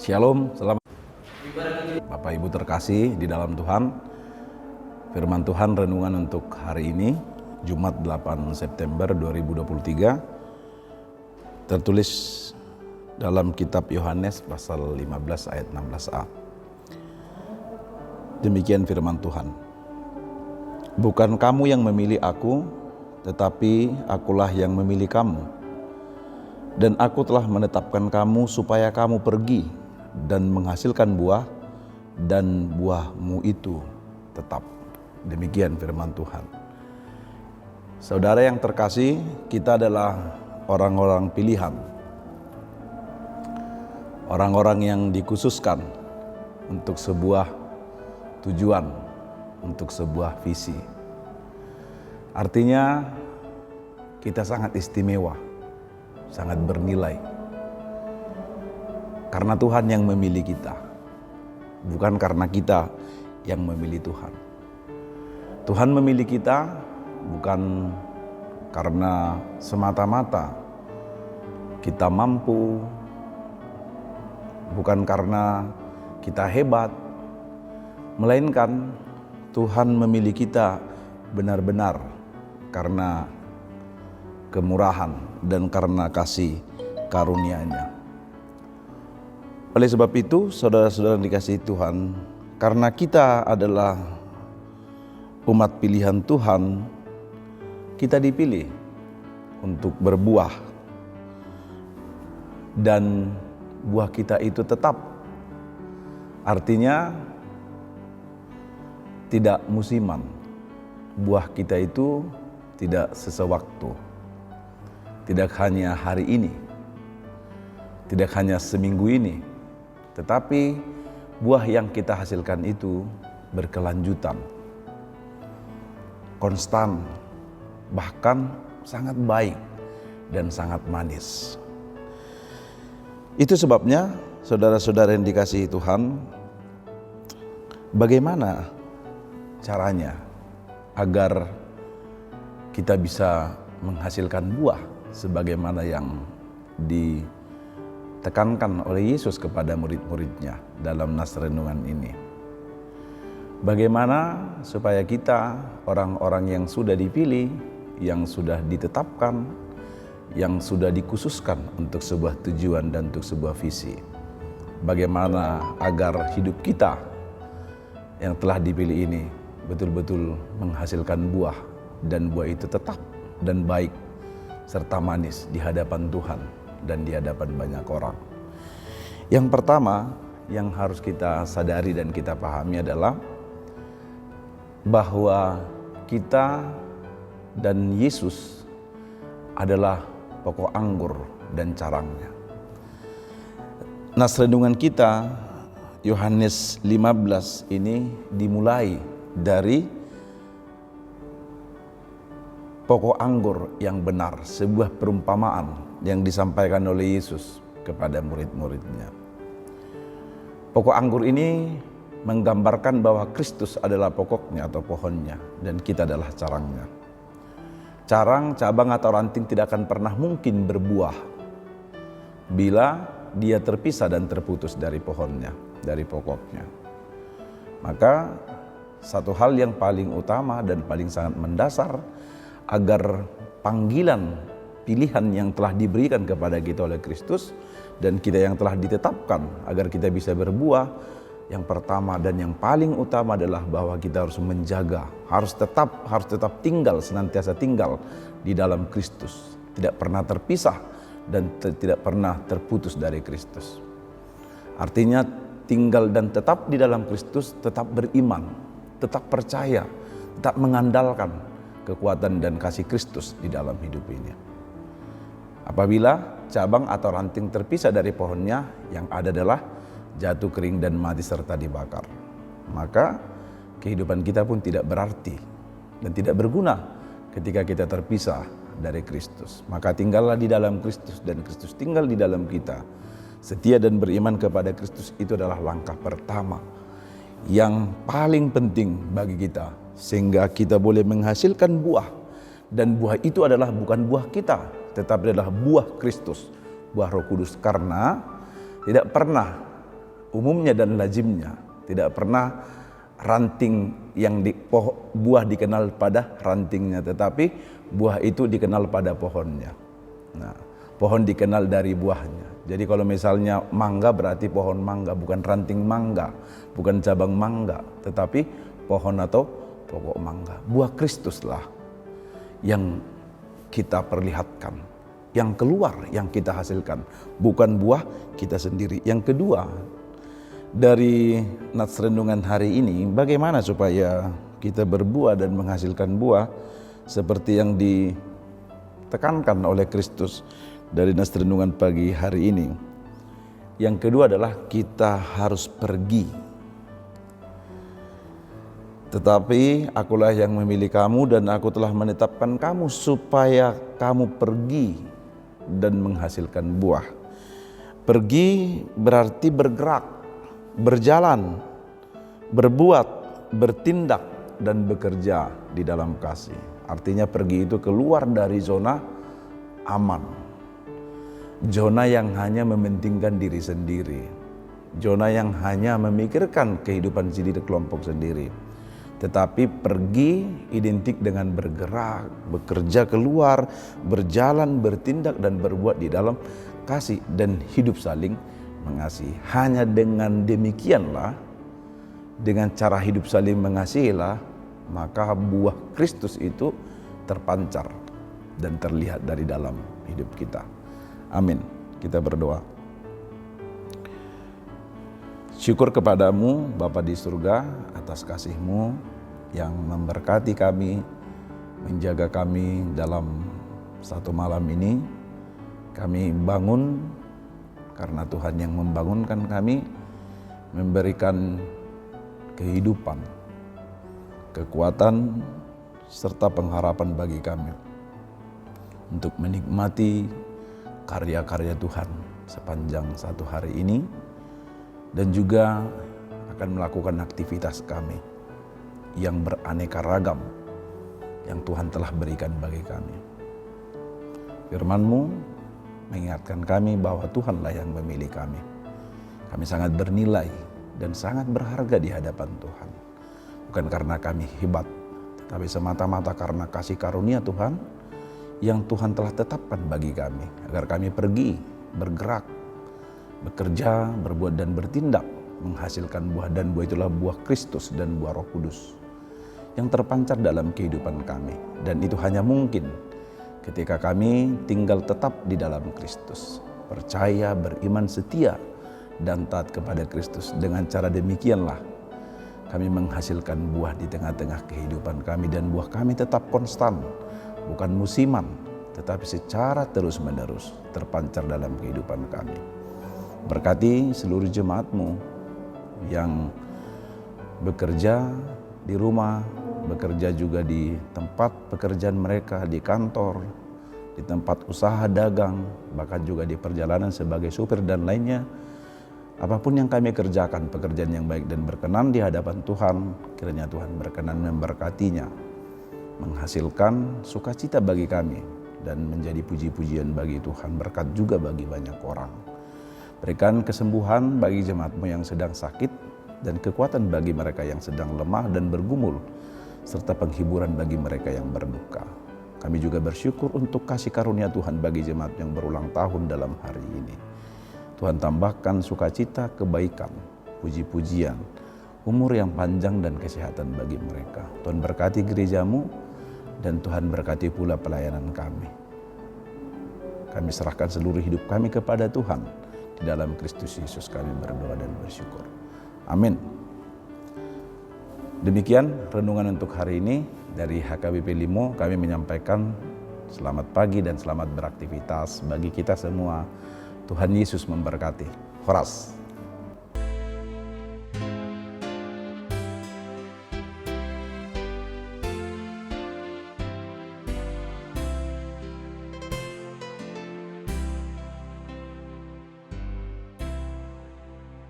Shalom, selamat Bapak Ibu terkasih di dalam Tuhan. Firman Tuhan renungan untuk hari ini, Jumat 8 September 2023, tertulis dalam kitab Yohanes pasal 15 ayat 16a. Demikian firman Tuhan. Bukan kamu yang memilih aku, tetapi akulah yang memilih kamu. Dan aku telah menetapkan kamu supaya kamu pergi dan menghasilkan buah, dan buahmu itu tetap. Demikian firman Tuhan. Saudara yang terkasih, kita adalah orang-orang pilihan. Orang-orang yang dikhususkan untuk sebuah tujuan, untuk sebuah visi. Artinya kita sangat istimewa, sangat bernilai. Karena Tuhan yang memilih kita, bukan karena kita yang memilih Tuhan. Tuhan memilih kita bukan karena semata-mata kita mampu, bukan karena kita hebat, melainkan Tuhan memilih kita benar-benar karena kemurahan dan karena kasih karunia-Nya. Oleh sebab itu, saudara-saudara dikasihi Tuhan, karena kita adalah umat pilihan Tuhan, kita dipilih untuk berbuah, dan buah kita itu tetap. Artinya tidak musiman. Buah kita itu tidak sesewaktu. Tidak hanya hari ini, tidak hanya seminggu ini, tetapi buah yang kita hasilkan itu berkelanjutan, konstan, bahkan sangat baik dan sangat manis. Itu sebabnya, saudara-saudara yang dikasihi Tuhan, bagaimana caranya agar kita bisa menghasilkan buah sebagaimana yang ditekankan oleh Yesus kepada murid-muridnya dalam nas renungan ini. Bagaimana supaya kita, orang-orang yang sudah dipilih, yang sudah ditetapkan, yang sudah dikhususkan untuk sebuah tujuan dan untuk sebuah visi, bagaimana agar hidup kita yang telah dipilih ini betul-betul menghasilkan buah, dan buah itu tetap dan baik serta manis di hadapan Tuhan dan di hadapan banyak orang. Yang pertama yang harus kita sadari dan kita pahami adalah bahwa kita dan Yesus adalah pokok anggur dan carangnya. Nas renungan kita Yohanes 15 ini dimulai dari pokok anggur yang benar, sebuah perumpamaan yang disampaikan oleh Yesus kepada murid-muridnya. Pokok anggur ini menggambarkan bahwa Kristus adalah pokoknya atau pohonnya, dan kita adalah carangnya. Carang, cabang atau ranting tidak akan pernah mungkin berbuah bila dia terpisah dan terputus dari pohonnya, dari pokoknya. Maka satu hal yang paling utama dan paling sangat mendasar agar panggilan pilihan yang telah diberikan kepada kita oleh Kristus dan kita yang telah ditetapkan agar kita bisa berbuah, yang pertama dan yang paling utama adalah bahwa kita harus menjaga, harus tetap tinggal, senantiasa tinggal di dalam Kristus, tidak pernah terpisah dan tidak pernah terputus dari Kristus. Artinya tinggal dan tetap di dalam Kristus, tetap beriman, tetap percaya, tetap mengandalkan kekuatan dan kasih Kristus di dalam hidup ini. Apabila cabang atau ranting terpisah dari pohonnya, yang ada adalah jatuh kering dan mati serta dibakar. Maka kehidupan kita pun tidak berarti dan tidak berguna ketika kita terpisah dari Kristus. Maka tinggallah di dalam Kristus dan Kristus tinggal di dalam kita. Setia dan beriman kepada Kristus itu adalah langkah pertama yang paling penting bagi kita, sehingga kita boleh menghasilkan buah. Dan buah itu adalah bukan buah kita, tetapi adalah buah Kristus, buah Roh Kudus. Karena tidak pernah umumnya dan lazimnya tidak pernah ranting yang buah dikenal pada rantingnya, tetapi buah itu dikenal pada pohonnya. Nah, pohon dikenal dari buahnya. Jadi kalau misalnya mangga berarti pohon mangga, bukan ranting mangga, bukan cabang mangga, tetapi pohon atau pokok mangga. Buah Kristuslah yang kita perlihatkan, yang keluar, yang kita hasilkan, bukan buah kita sendiri. Yang kedua, dari nats renungan hari ini, bagaimana supaya kita berbuah dan menghasilkan buah seperti yang ditekankan oleh Kristus dari nats renungan pagi hari ini. Yang kedua adalah kita harus pergi. Tetapi akulah yang memilih kamu dan aku telah menetapkan kamu supaya kamu pergi dan menghasilkan buah. Pergi berarti bergerak, berjalan, berbuat, bertindak, dan bekerja di dalam kasih. Artinya pergi itu keluar dari zona aman. Zona yang hanya mementingkan diri sendiri. Zona yang hanya memikirkan kehidupan sendiri, kelompok sendiri. Tetapi pergi identik dengan bergerak, bekerja keluar, berjalan, bertindak, dan berbuat di dalam kasih dan hidup saling mengasihi. Hanya dengan demikianlah, dengan cara hidup saling mengasihilah, maka buah Kristus itu terpancar dan terlihat dari dalam hidup kita. Amin. Kita berdoa. Syukur kepadamu Bapa di surga atas kasih-Mu yang memberkati kami, menjaga kami dalam satu malam ini. Kami bangun karena Tuhan yang membangunkan kami, memberikan kehidupan, kekuatan, serta pengharapan bagi kami untuk menikmati karya-karya Tuhan sepanjang satu hari ini, dan juga akan melakukan aktivitas kami yang beraneka ragam yang Tuhan telah berikan bagi kami. Firman-Mu mengingatkan kami bahwa Tuhanlah yang memilih kami. Kami sangat bernilai dan sangat berharga di hadapan Tuhan. Bukan karena kami hebat, tetapi semata-mata karena kasih karunia Tuhan yang Tuhan telah tetapkan bagi kami, agar kami pergi, bergerak, bekerja, berbuat dan bertindak, menghasilkan buah, dan buah itulah buah Kristus dan buah Roh Kudus yang terpancar dalam kehidupan kami. Dan itu hanya mungkin ketika kami tinggal tetap di dalam Kristus, percaya, beriman, setia, dan taat kepada Kristus. Dengan cara demikianlah kami menghasilkan buah di tengah-tengah kehidupan kami, dan buah kami tetap konstan, bukan musiman, tetapi secara terus-menerus terpancar dalam kehidupan kami. Berkati seluruh jemaat-Mu yang bekerja di rumah, bekerja juga di tempat pekerjaan mereka, di kantor, di tempat usaha dagang, bahkan juga di perjalanan sebagai supir dan lainnya. Apapun yang kami kerjakan, pekerjaan yang baik dan berkenan di hadapan Tuhan, kiranya Tuhan berkenan memberkatinya, menghasilkan sukacita bagi kami, dan menjadi puji-pujian bagi Tuhan, berkat juga bagi banyak orang. Berikan kesembuhan bagi jemaat-Mu yang sedang sakit, dan kekuatan bagi mereka yang sedang lemah dan bergumul, serta penghiburan bagi mereka yang berduka. Kami juga bersyukur untuk kasih karunia Tuhan bagi jemaat yang berulang tahun dalam hari ini. Tuhan tambahkan sukacita, kebaikan, puji-pujian, umur yang panjang dan kesehatan bagi mereka. Tuhan berkati gereja-Mu, dan Tuhan berkati pula pelayanan kami. Kami serahkan seluruh hidup kami kepada Tuhan. Di dalam Kristus Yesus kami berdoa dan bersyukur. Amin. Demikian renungan untuk hari ini dari HKBP Limo. Kami menyampaikan selamat pagi dan selamat beraktivitas bagi kita semua. Tuhan Yesus memberkati. Horas.